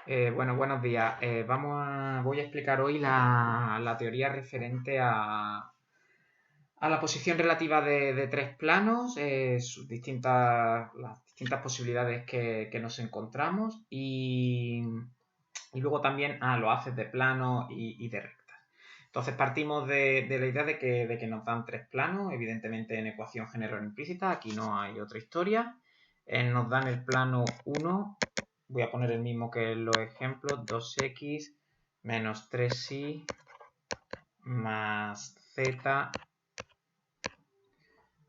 Bueno, buenos días. Voy a explicar hoy la teoría referente a la posición relativa de tres planos, las distintas posibilidades que nos encontramos y luego también a los haces de plano y de rectas. Entonces partimos de la idea de que nos dan tres planos, evidentemente en ecuación general implícita, aquí no hay otra historia. Nos dan el plano 1. Voy a poner el mismo que en los ejemplos, 2x menos 3y más z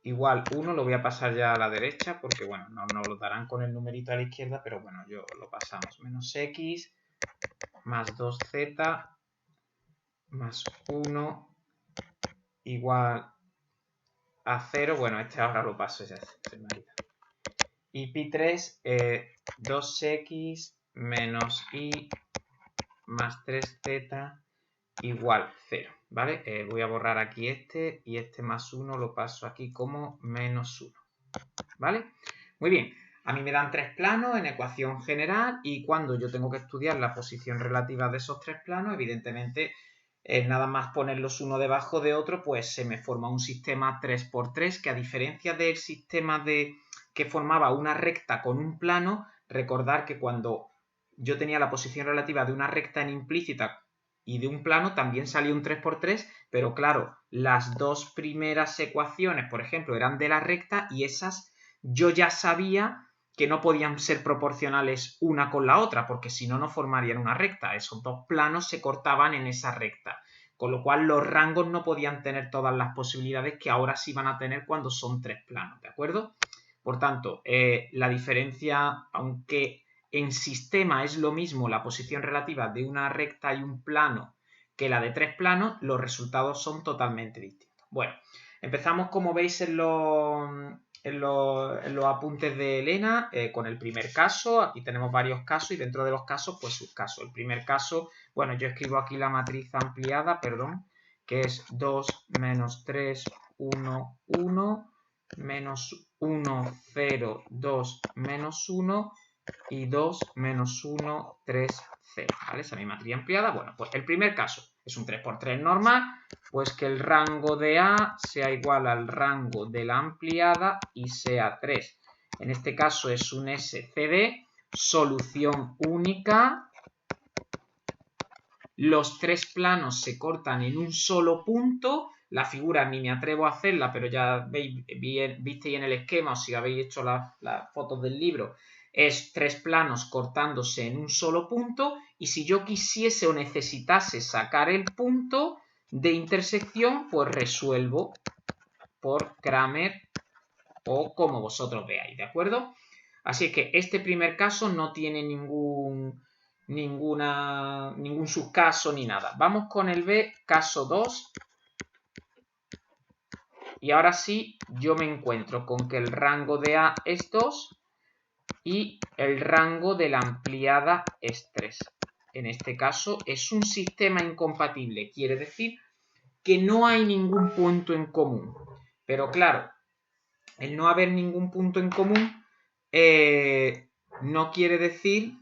igual 1. Lo voy a pasar ya a la derecha porque, bueno, no nos lo darán con el numerito a la izquierda, pero bueno, yo lo pasamos. Menos x más 2z más 1 igual a 0. Bueno, este ahora lo paso, ya se me ha ido. Y pi3, 2x menos y más 3z igual 0, ¿vale? Voy a borrar aquí este y este más 1 lo paso aquí como menos 1, ¿vale? Muy bien, a mí me dan tres planos en ecuación general y cuando yo tengo que estudiar la posición relativa de esos tres planos, evidentemente, nada más ponerlos uno debajo de otro, pues se me forma un sistema 3×3 que, a diferencia del sistema que formaba una recta con un plano, recordar que cuando yo tenía la posición relativa de una recta en implícita y de un plano también salía un 3×3, pero claro, las dos primeras ecuaciones, por ejemplo, eran de la recta y esas yo ya sabía que no podían ser proporcionales una con la otra, porque si no, no formarían una recta. Esos dos planos se cortaban en esa recta, con lo cual los rangos no podían tener todas las posibilidades que ahora sí van a tener cuando son tres planos, ¿de acuerdo? Por tanto, la diferencia, aunque en sistema es lo mismo la posición relativa de una recta y un plano que la de tres planos, los resultados son totalmente distintos. Bueno, empezamos, como veis en los apuntes de Elena, con el primer caso. Aquí tenemos varios casos y dentro de los casos, pues subcasos. El primer caso, bueno, yo escribo aquí la matriz ampliada, perdón, que es 2 menos 3, 1, 1, menos 1, 0, 2, menos 1 y 2, menos 1, 3, 0, ¿vale? Esa es mi matriz ampliada. Bueno, pues el primer caso es un 3×3 normal, pues que el rango de A sea igual al rango de la ampliada y sea 3. En este caso es un SCD, solución única. Los tres planos se cortan en un solo punto. La figura ni me atrevo a hacerla, pero ya visteis en el esquema, o si habéis hecho las fotos del libro, es tres planos cortándose en un solo punto. Y si yo quisiese o necesitase sacar el punto de intersección, pues resuelvo por Cramer o como vosotros veáis, ¿de acuerdo? Así es que este primer caso no tiene ningún subcaso ni nada. Vamos con el B, caso 2. Y ahora sí, yo me encuentro con que el rango de A es 2 y el rango de la ampliada es 3. En este caso es un sistema incompatible, quiere decir que no hay ningún punto en común. Pero claro, el no haber ningún punto en común no quiere decir...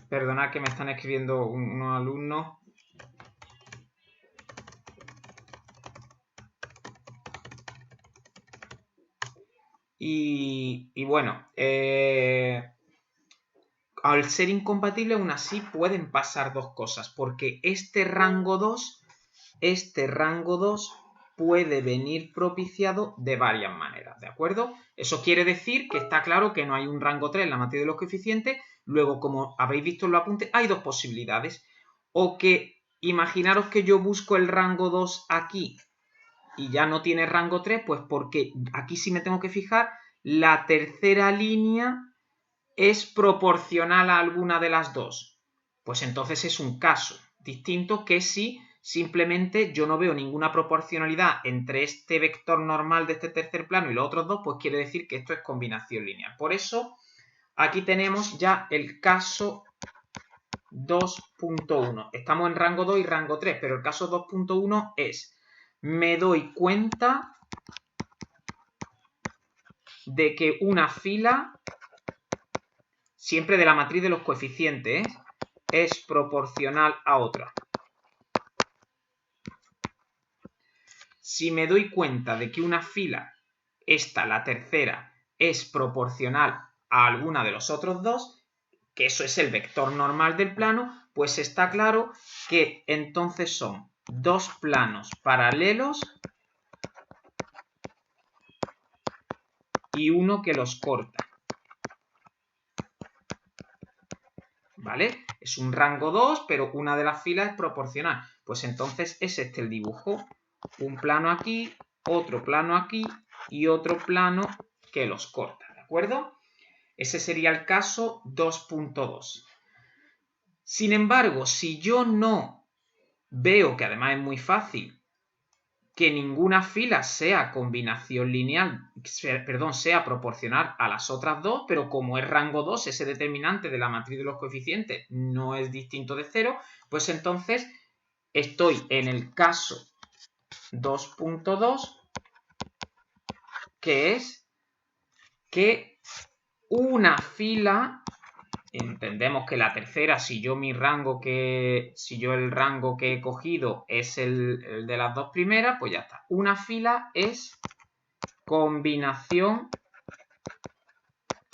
Perdonad que me están escribiendo unos alumnos. Y bueno, al ser incompatible aún así pueden pasar dos cosas, porque este rango 2 puede venir propiciado de varias maneras, ¿de acuerdo? Eso quiere decir que está claro que no hay un rango 3 en la matriz de los coeficientes. Luego, como habéis visto en los apuntes, hay dos posibilidades. O que imaginaros que yo busco el rango 2 aquí y ya no tiene rango 3, pues porque aquí sí me tengo que fijar, la tercera línea es proporcional a alguna de las dos. Pues entonces es un caso distinto que si simplemente yo no veo ninguna proporcionalidad entre este vector normal de este tercer plano y los otros dos, pues quiere decir que esto es combinación lineal. Por eso aquí tenemos ya el caso 2.1. Estamos en rango 2 y rango 3, pero el caso 2.1 es me doy cuenta de que una fila, siempre de la matriz de los coeficientes, es proporcional a otra. Si me doy cuenta de que una fila, esta, la tercera, es proporcional a alguna de los otros dos, que eso es el vector normal del plano, pues está claro que entonces son dos planos paralelos y uno que los corta. ¿Vale? Es un rango 2, pero una de las filas es proporcional. Pues entonces es este el dibujo. Un plano aquí, otro plano aquí y otro plano que los corta, ¿de acuerdo? Ese sería el caso 2.2. Sin embargo, si yo no veo, que además es muy fácil, que ninguna fila sea combinación lineal, perdón, sea proporcional a las otras dos, pero como es rango 2, ese determinante de la matriz de los coeficientes no es distinto de 0, pues entonces estoy en el caso 2.2, que es que una fila, entendemos que la tercera, si yo el rango que he cogido es el de las dos primeras, pues ya está. Una fila es combinación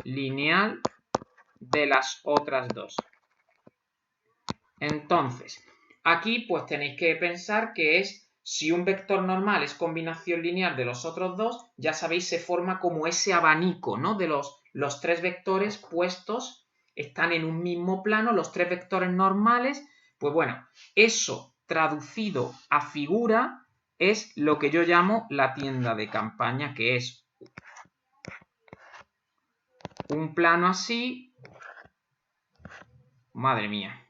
lineal de las otras dos. Entonces, aquí pues tenéis que pensar que es, si un vector normal es combinación lineal de los otros dos, ya sabéis, se forma como ese abanico, ¿no? De los tres vectores puestos, están en un mismo plano, los tres vectores normales, pues bueno, eso traducido a figura es lo que yo llamo la tienda de campaña, que es un plano así, madre mía,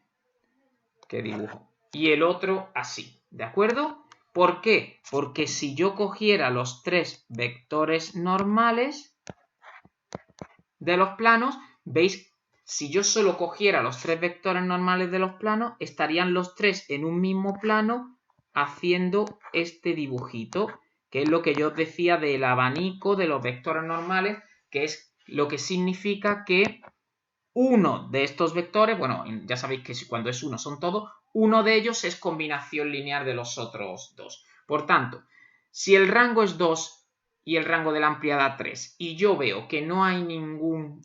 qué dibujo, y el otro así, ¿de acuerdo? ¿Por qué? Porque si yo cogiera los tres vectores normales de los planos, veis, si yo solo cogiera los tres vectores normales de los planos, estarían los tres en un mismo plano haciendo este dibujito, que es lo que yo os decía del abanico de los vectores normales, que es lo que significa que uno de estos vectores, bueno, ya sabéis que cuando es uno son todos, uno de ellos es combinación lineal de los otros dos. Por tanto, si el rango es 2 y el rango de la ampliada 3 y yo veo que no hay ninguna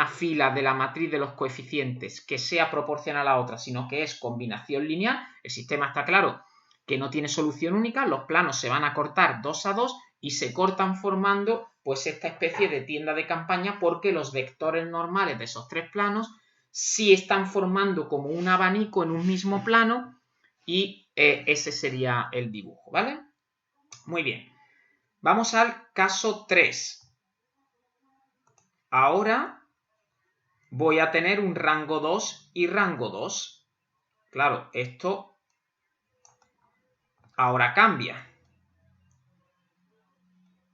fila de la matriz de los coeficientes que sea proporcional a la otra, sino que es combinación lineal, el sistema está claro que no tiene solución única, los planos se van a cortar 2 a 2 y se cortan formando pues esta especie de tienda de campaña, porque los vectores normales de esos tres planos sí están formando como un abanico en un mismo plano y ese sería el dibujo, ¿vale? Muy bien. Vamos al caso 3. Ahora voy a tener un rango 2 y rango 2. Claro, esto ahora cambia,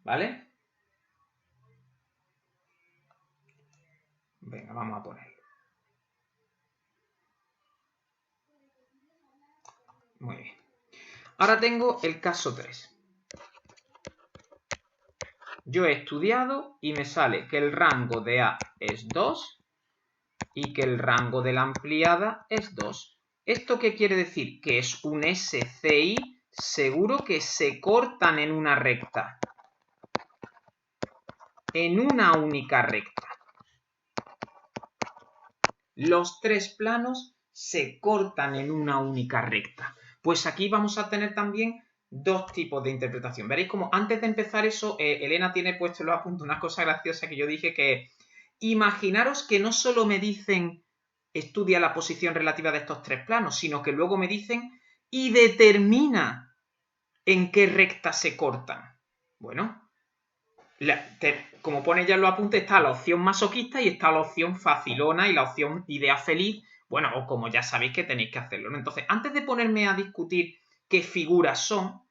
¿vale? Venga, vamos a ponerlo. Muy bien. Ahora tengo el caso 3. Yo he estudiado y me sale que el rango de A es 2 y que el rango de la ampliada es 2. ¿Esto qué quiere decir? Que es un SCI seguro que se cortan en una recta. En una única recta. Los tres planos se cortan en una única recta. Pues aquí vamos a tener también dos tipos de interpretación. Veréis como antes de empezar eso, Elena tiene puesto en los apuntes una cosa graciosa que yo dije, que imaginaros que no solo me dicen estudia la posición relativa de estos tres planos, sino que luego me dicen y determina en qué recta se cortan. Bueno, como pone ya en los apuntes, está la opción masoquista y está la opción facilona y la opción idea feliz. Bueno, o como ya sabéis que tenéis que hacerlo, ¿no? Entonces, antes de ponerme a discutir qué figuras son,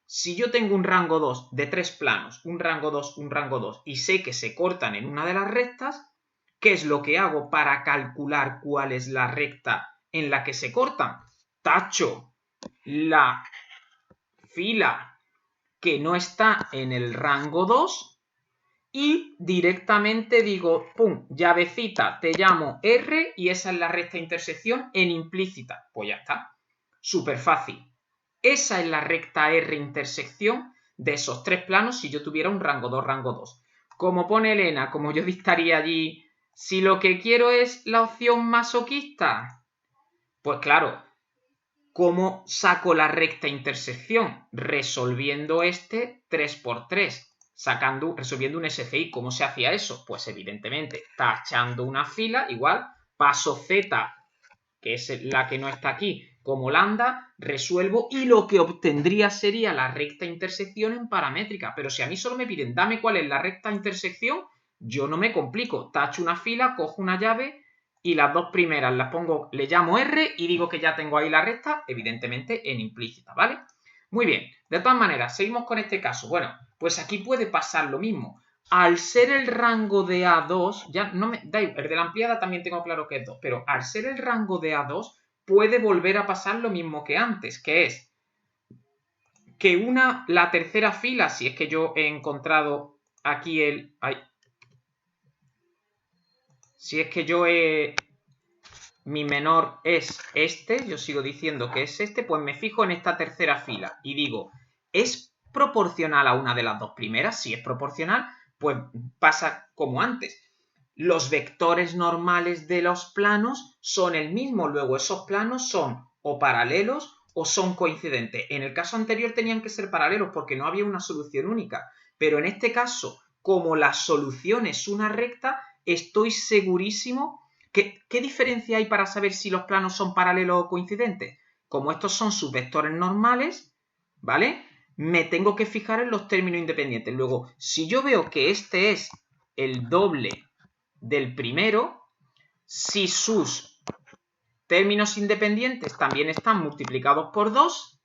si yo tengo un rango 2 de tres planos, un rango 2, y sé que se cortan en una de las rectas, ¿qué es lo que hago para calcular cuál es la recta en la que se cortan? Tacho la fila que no está en el rango 2 y directamente digo, pum, llavecita, te llamo R y esa es la recta intersección en implícita. Pues ya está. Súper fácil. Esa es la recta R intersección de esos tres planos si yo tuviera un rango 2, rango 2. Como pone Elena, como yo dictaría allí, si lo que quiero es la opción masoquista, pues claro, ¿cómo saco la recta intersección? Resolviendo este 3×3, resolviendo un SCI. ¿Cómo se hacía eso? Pues evidentemente tachando una fila, igual, paso Z, que es la que no está aquí, como lambda, resuelvo y lo que obtendría sería la recta intersección en paramétrica. Pero si a mí solo me piden, dame cuál es la recta intersección, yo no me complico. Tacho una fila, cojo una llave y las dos primeras las pongo, le llamo R y digo que ya tengo ahí la recta, evidentemente en implícita, ¿vale? Muy bien, de todas maneras, seguimos con este caso. Bueno, pues aquí puede pasar lo mismo. Al ser el rango de A2, ya no me da igual, el de la ampliada también tengo claro que es 2, pero al ser el rango de A2 puede volver a pasar lo mismo que antes, que es que la tercera fila, si es que yo he encontrado aquí si es que mi menor es este, yo sigo diciendo que es este, pues me fijo en esta tercera fila y digo, ¿es proporcional a una de las dos primeras? Si es proporcional, pues pasa como antes. Los vectores normales de los planos son el mismo, luego esos planos son o paralelos o son coincidentes. En el caso anterior tenían que ser paralelos porque no había una solución única, pero en este caso, como la solución es una recta, estoy segurísimo. ¿Qué diferencia hay para saber si los planos son paralelos o coincidentes? Como estos son sus vectores normales, ¿vale? Me tengo que fijar en los términos independientes. Luego, si yo veo que este es el doble del primero, si sus términos independientes también están multiplicados por 2,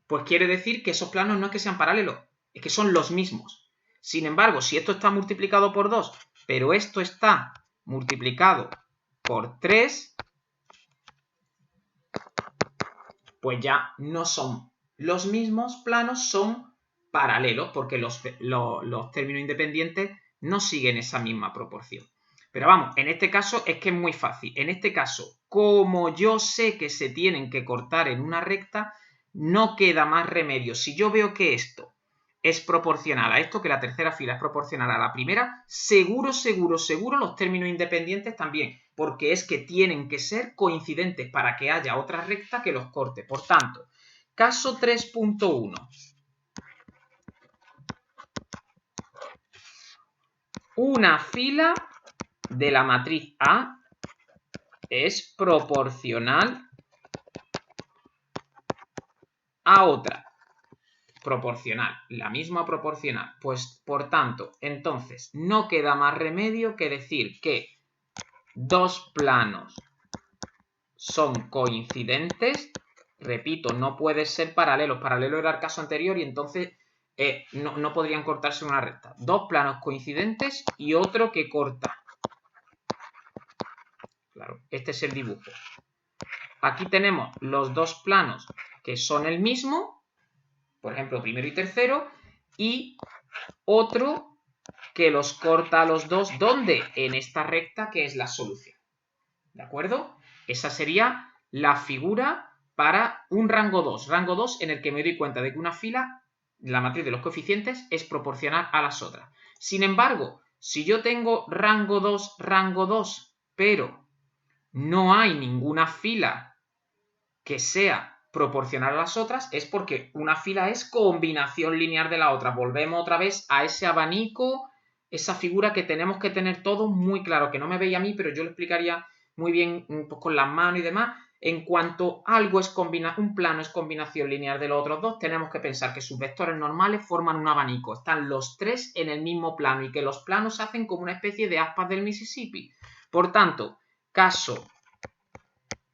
pues quiere decir que esos planos no es que sean paralelos, es que son los mismos. Sin embargo, si esto está multiplicado por 2, pero esto está multiplicado por 3, pues ya no son los mismos planos, son paralelos, porque los términos independientes no siguen esa misma proporción. Pero vamos, en este caso es que es muy fácil. En este caso, como yo sé que se tienen que cortar en una recta, no queda más remedio. Si yo veo que esto es proporcional a esto, que la tercera fila es proporcional a la primera, seguro los términos independientes también, porque es que tienen que ser coincidentes para que haya otra recta que los corte. Por tanto, caso 3.1. Una fila de la matriz A es proporcional a otra. Proporcional, la misma proporcional. Pues, por tanto, entonces, no queda más remedio que decir que dos planos son coincidentes. Repito, no pueden ser paralelos. Paralelo era el caso anterior y entonces no podrían cortarse una recta. Dos planos coincidentes y otro que corta. Claro, este es el dibujo. Aquí tenemos los dos planos que son el mismo, por ejemplo, primero y tercero, y otro que los corta a los dos, ¿dónde? En esta recta que es la solución. ¿De acuerdo? Esa sería la figura para un rango 2. Rango 2 en el que me doy cuenta de que una fila, la matriz de los coeficientes, es proporcional a las otras. Sin embargo, si yo tengo rango 2, pero no hay ninguna fila que sea proporcional a las otras, es porque una fila es combinación lineal de la otra. Volvemos otra vez a ese abanico, esa figura que tenemos que tener todo muy claro, que no me veis a mí, pero yo lo explicaría muy bien pues, con las manos y demás. En cuanto algo es un plano es combinación lineal de los otros dos, tenemos que pensar que sus vectores normales forman un abanico. Están los tres en el mismo plano y que los planos se hacen como una especie de aspas del Mississippi. Por tanto, caso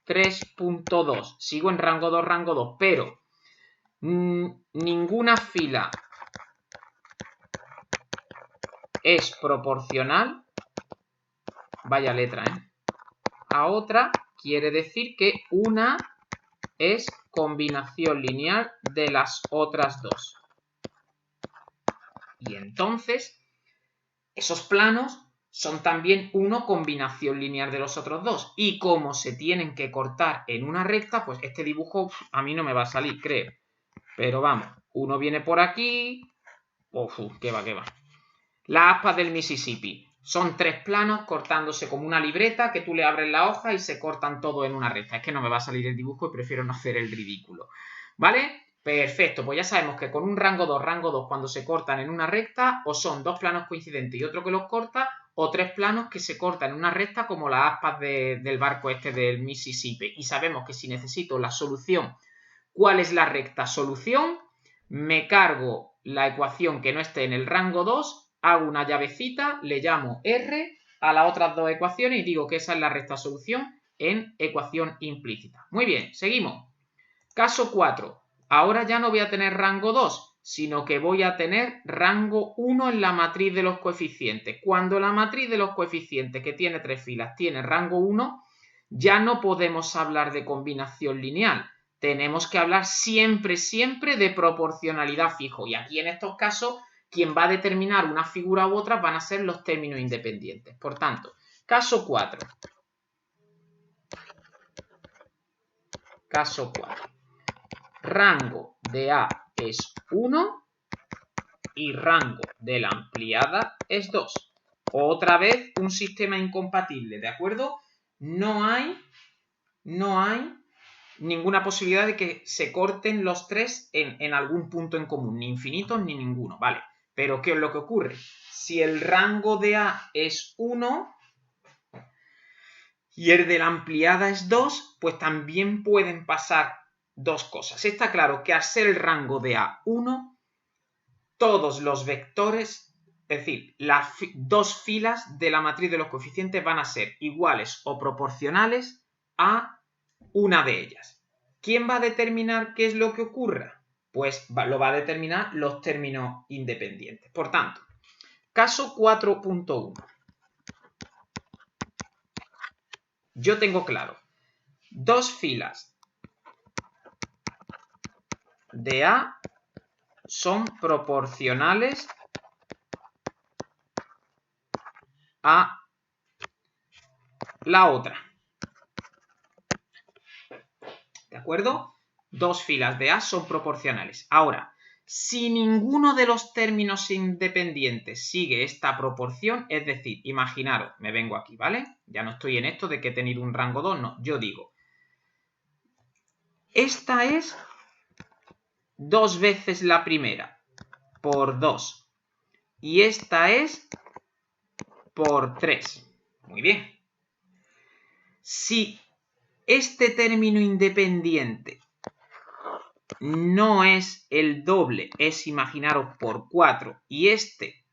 3.2. Sigo en rango 2, pero ninguna fila es proporcional, vaya letra, a otra, quiere decir que una es combinación lineal de las otras dos. Y entonces, esos planos son también uno combinación lineal de los otros dos. Y como se tienen que cortar en una recta, pues este dibujo a mí no me va a salir, creo. Pero vamos, uno viene por aquí. Qué va, qué va. Las aspas del Mississippi. Son 3 planos cortándose como una libreta que tú le abres la hoja y se cortan todo en una recta. Es que no me va a salir el dibujo y prefiero no hacer el ridículo. ¿Vale? Perfecto, pues ya sabemos que con un rango 2, cuando se cortan en una recta, o son 2 planos coincidentes y otro que los corta, o 3 planos que se cortan en una recta como las aspas del barco este del Mississippi. Y sabemos que si necesito la solución, ¿cuál es la recta solución? Me cargo la ecuación que no esté en el rango 2, hago una llavecita, le llamo R a las otras dos ecuaciones y digo que esa es la recta solución en ecuación implícita. Muy bien, seguimos. Caso 4. Ahora ya no voy a tener rango 2, sino que voy a tener rango 1 en la matriz de los coeficientes. Cuando la matriz de los coeficientes, que tiene 3 filas, tiene rango 1, ya no podemos hablar de combinación lineal. Tenemos que hablar siempre, siempre de proporcionalidad fijo. Y aquí en estos casos, quien va a determinar una figura u otra van a ser los términos independientes. Por tanto, caso 4. Caso 4. Rango de A es 1 y rango de la ampliada es 2. Otra vez un sistema incompatible, ¿de acuerdo? No hay ninguna posibilidad de que se corten los 3 en algún punto en común, ni infinitos ni ninguno, ¿vale? Pero ¿qué es lo que ocurre? Si el rango de A es 1 y el de la ampliada es 2, pues también pueden pasar dos cosas. Está claro que al ser el rango de A 1, todos los vectores, es decir, las dos filas de la matriz de los coeficientes van a ser iguales o proporcionales a una de ellas. ¿Quién va a determinar qué es lo que ocurra? Pues lo va a determinar los términos independientes. Por tanto, caso 4.1. Yo tengo claro, dos filas de A son proporcionales a la otra. ¿De acuerdo? Dos filas de A son proporcionales. Ahora, si ninguno de los términos independientes sigue esta proporción, es decir, imaginaros, me vengo aquí, ¿vale? Ya no estoy en esto de que he tenido un rango 2, no. Yo digo, esta es 2 veces la primera, por 2. Y esta es por 3. Muy bien. Si este término independiente no es el doble, es, imaginaros, por 4, y este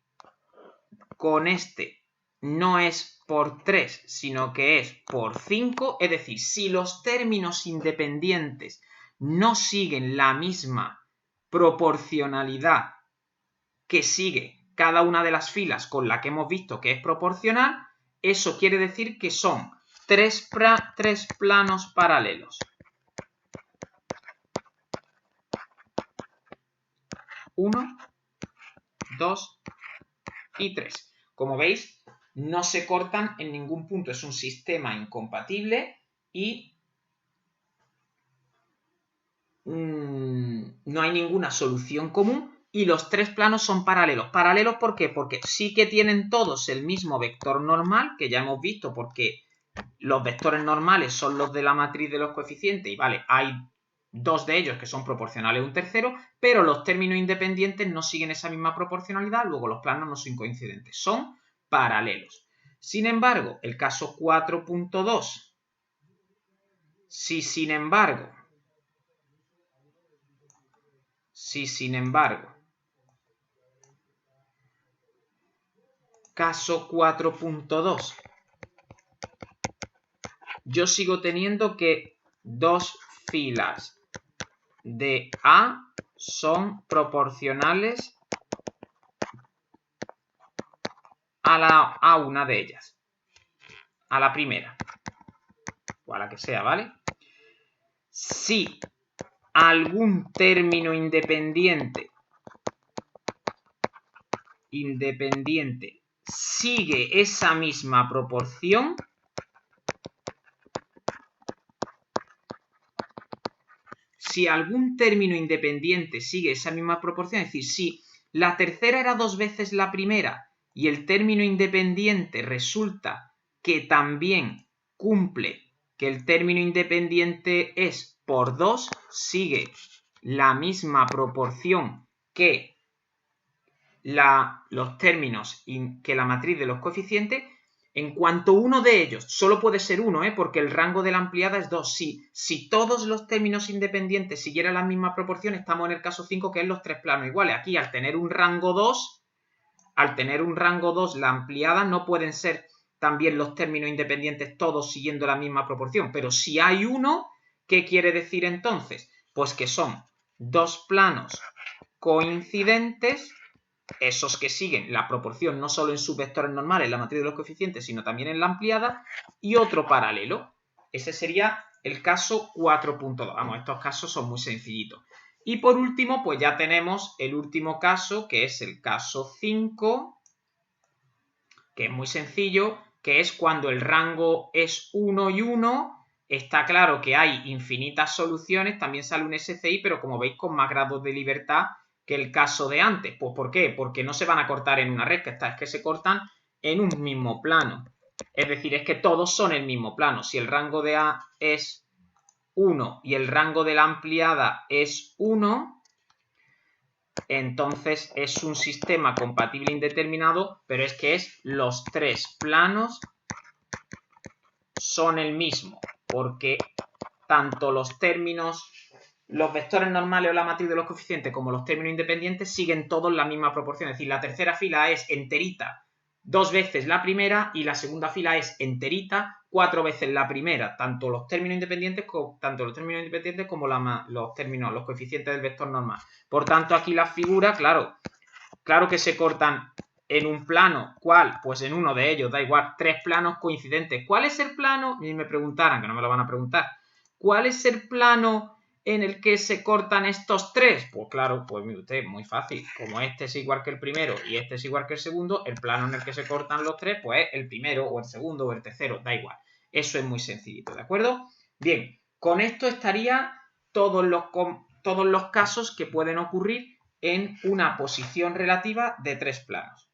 con este no es por 3, sino que es por 5, es decir, si los términos independientes no siguen la misma proporcionalidad que sigue cada una de las filas con la que hemos visto que es proporcional, eso quiere decir que son tres planos paralelos. 1, 2 y 3. Como veis, no se cortan en ningún punto. Es un sistema incompatible y no hay ninguna solución común. Y los 3 planos son paralelos. ¿Paralelos por qué? Porque sí que tienen todos el mismo vector normal, que ya hemos visto porque los vectores normales son los de la matriz de los coeficientes y vale, hay 2 de ellos que son proporcionales a un tercero, pero los términos independientes no siguen esa misma proporcionalidad, luego los planos no son coincidentes, son paralelos. Sin embargo, el caso 4.2, si sin embargo, caso 4.2, yo sigo teniendo que dos filas de A son proporcionales a una de ellas, a la primera, o a la que sea, ¿vale? si algún término independiente sigue esa misma proporción, si algún término independiente sigue esa misma proporción, es decir, si la tercera era 2 veces la primera y el término independiente resulta que también cumple que el término independiente es por 2, sigue la misma proporción que los términos que la matriz de los coeficientes, en cuanto uno de ellos, solo puede ser uno, porque el rango de la ampliada es 2. Si todos los términos independientes siguieran la misma proporción, estamos en el caso 5, que es los tres planos iguales. Aquí, al tener un rango 2, la ampliada no pueden ser también los términos independientes todos siguiendo la misma proporción. Pero si hay uno, ¿qué quiere decir entonces? Pues que son dos planos coincidentes, esos que siguen la proporción no solo en sus vectores normales, en la matriz de los coeficientes, sino también en la ampliada, y otro paralelo. Ese sería el caso 4.2. Vamos, estos casos son muy sencillitos. Y por último, pues ya tenemos el último caso, que es el caso 5, que es muy sencillo, que es cuando el rango es 1 y 1. Está claro que hay infinitas soluciones, también sale un SCI, pero como veis con más grados de libertad que el caso de antes. Pues ¿por qué? Porque no se van a cortar en una recta, es que se cortan en un mismo plano. Es decir, es que todos son el mismo plano. Si el rango de A es 1 y el rango de la ampliada es 1, entonces es un sistema compatible indeterminado, pero es que los tres planos son el mismo, porque tanto los términos, los vectores normales o la matriz de los coeficientes, como los términos independientes siguen todos la misma proporción. Es decir, la tercera fila es enterita 2 veces la primera y la segunda fila es enterita 4 veces la primera. Tanto los términos independientes como los coeficientes del vector normal. Por tanto, aquí las figuras, claro que se cortan en un plano. ¿Cuál? Pues en uno de ellos, da igual, 3 planos coincidentes. ¿Cuál es el plano? Y me preguntaran, que no me lo van a preguntar. ¿Cuál es el plano en el que se cortan estos 3? Pues claro, pues mire usted, muy fácil. Como este es igual que el primero y este es igual que el segundo, el plano en el que se cortan los 3, pues es el primero o el segundo o el tercero, da igual. Eso es muy sencillito, ¿de acuerdo? Bien, con esto estaría todos los casos que pueden ocurrir en una posición relativa de 3 planos.